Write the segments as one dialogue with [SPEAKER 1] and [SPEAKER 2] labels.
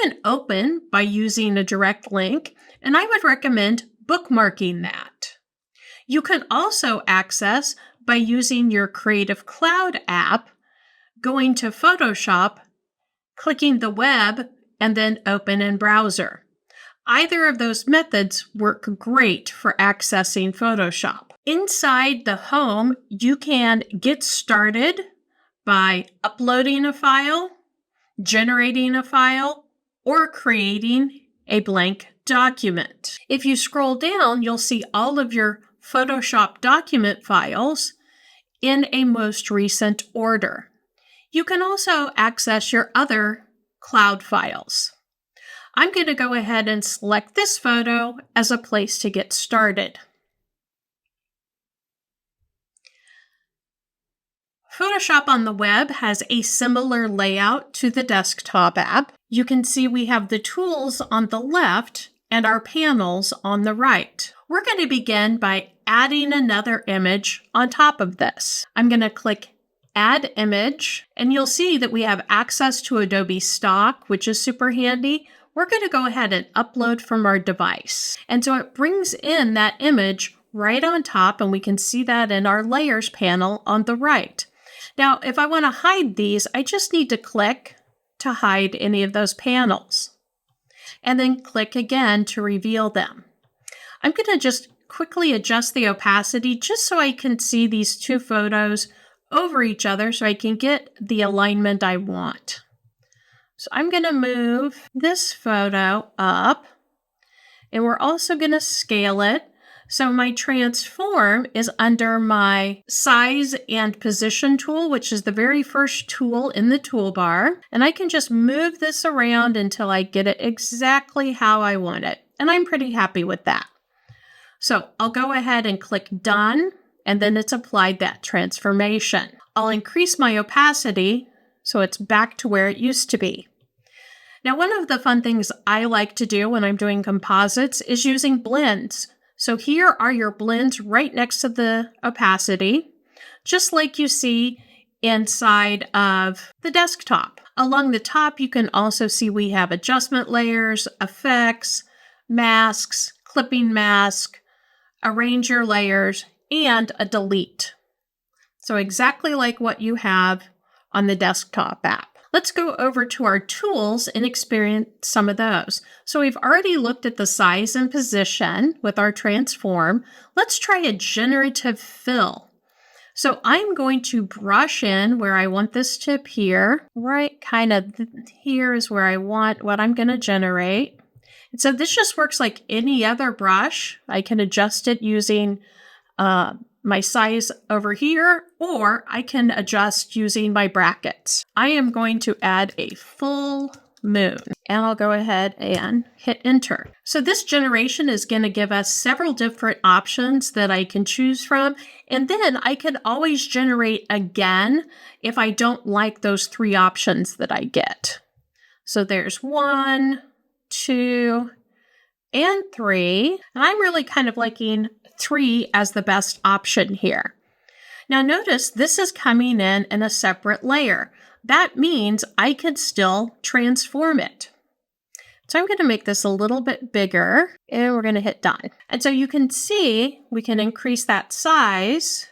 [SPEAKER 1] can open by using a direct link, and I would recommend bookmarking that. You can also access by using your Creative Cloud app, going to Photoshop, clicking the web, and then open in browser. Either of those methods work great for accessing Photoshop. Inside the home, you can get started by uploading a file, generating a file, or creating a blank document. If you scroll down, you'll see all of your Photoshop document files in a most recent order. You can also access your other cloud files. I'm going to go ahead and select this photo as a place to get started. Photoshop on the web has a similar layout to the desktop app. You can see we have the tools on the left and our panels on the right. We're going to begin by adding another image on top of this. I'm going to click Add Image, and you'll see that we have access to Adobe Stock, which is super handy. We're going to go ahead and upload from our device. And so it brings in that image right on top, and we can see that in our Layers panel on the right. Now, if I want to hide these, I just need to click to hide any of those panels, and then click again to reveal them. I'm going to just quickly adjust the opacity just so I can see these two photos over each other so I can get the alignment I want. So I'm going to move this photo up, and we're also going to scale it. So my transform is under my size and position tool, which is the very first tool in the toolbar. And I can just move this around until I get it exactly how I want it. And I'm pretty happy with that. So I'll go ahead and click Done, and then it's applied that transformation. I'll increase my opacity so it's back to where it used to be. Now, one of the fun things I like to do when I'm doing composites is using blends. So here are your blends right next to the opacity, just like you see inside of the desktop. Along the top, you can also see we have adjustment layers, effects, masks, clipping mask, arrange your layers, and a delete. So exactly like what you have on the desktop app. Let's go over to our tools and experience some of those. So we've already looked at the size and position with our transform. Let's try a generative fill. So I'm going to brush in where I want this to appear. Right kind of here is where I want what I'm going to generate. And so this just works like any other brush. I can adjust it using my size over here, or I can adjust using my brackets. I am going to add a full moon, and I'll go ahead and hit enter. So this generation is going to give us several different options that I can choose from, and then I can always generate again if I don't like those three options that I get. So there's 1, 2, and 3, and I'm really kind of liking 3 as the best option here. Now notice this is coming in a separate layer. That means I can still transform it. So I'm going to make this a little bit bigger, and we're going to hit done. And so you can see we can increase that size,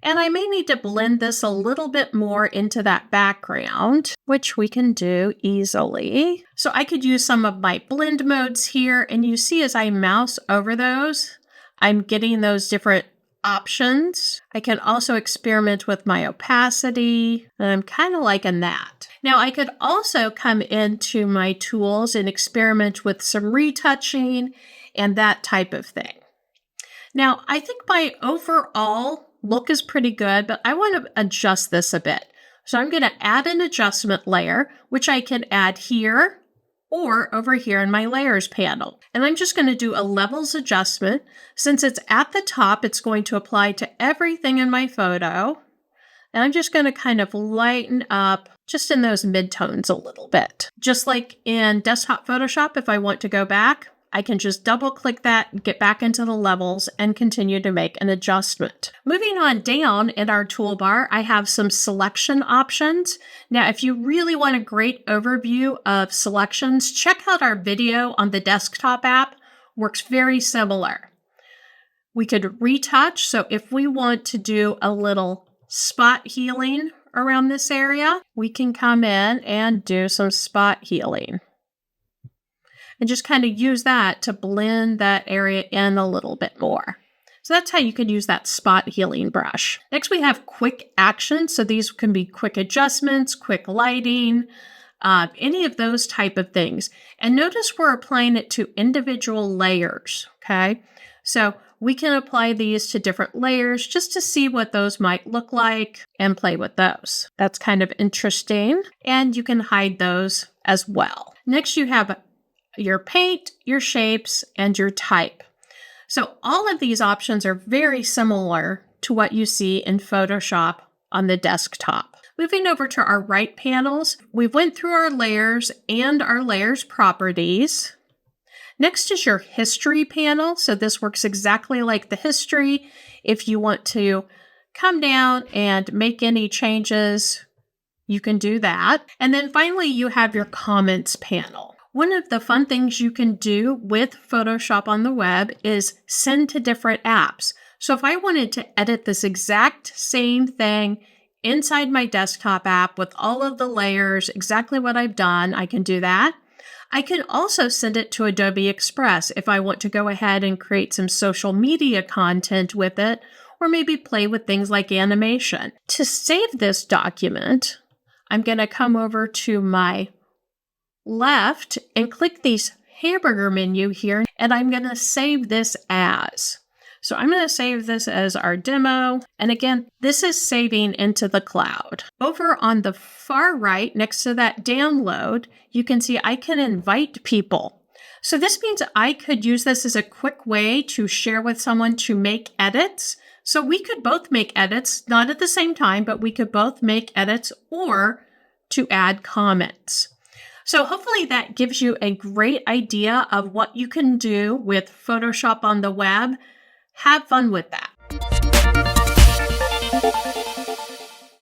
[SPEAKER 1] and I may need to blend this a little bit more into that background, which we can do easily. So I could use some of my blend modes here, and you see as I mouse over those, I'm getting those different options. I can also experiment with my opacity, and I'm kind of liking that. Now I could also come into my tools and experiment with some retouching and that type of thing. Now I think my overall look is pretty good, but I want to adjust this a bit. So I'm going to add an adjustment layer, which I can add here or over here in my layers panel. And I'm just going to do a levels adjustment. Since it's at the top, it's going to apply to everything in my photo. And I'm just going to kind of lighten up just in those midtones a little bit. Just like in desktop Photoshop, if I want to go back, I can just double click that, get back into the levels, and continue to make an adjustment. Moving on down in our toolbar, I have some selection options. Now, if you really want a great overview of selections, check out our video on the desktop app. Works very similar. We could retouch, so if we want to do a little spot healing around this area, we can come in and do some spot healing. And just kind of use that to blend that area in a little bit more. So that's how you can use that spot healing brush. Next, we have quick actions. So these can be quick adjustments, quick lighting, any of those type of things. And notice we're applying it to individual layers, okay? So we can apply these to different layers just to see what those might look like and play with those. That's kind of interesting. And you can hide those as well. Next, you have your paint, your shapes, and your type. So all of these options are very similar to what you see in Photoshop on the desktop. Moving over to our right panels, we went through our layers and our layers properties. Next is your history panel. So this works exactly like the history. If you want to come down and make any changes, you can do that. And then finally, you have your comments panel. One of the fun things you can do with Photoshop on the web is send to different apps. So if I wanted to edit this exact same thing inside my desktop app with all of the layers, exactly what I've done, I can do that. I can also send it to Adobe Express if I want to go ahead and create some social media content with it, or maybe play with things like animation. To save this document, I'm going to come over to my left and click these hamburger menu here, and I'm going to save this as. So I'm going to save this as our demo. And again, this is saving into the cloud. Over on the far right, next to that download, you can see I can invite people. So this means I could use this as a quick way to share with someone to make edits. So we could both make edits, not at the same time, but we could both make edits or to add comments. So hopefully that gives you a great idea of what you can do with Photoshop on the web. Have fun with that.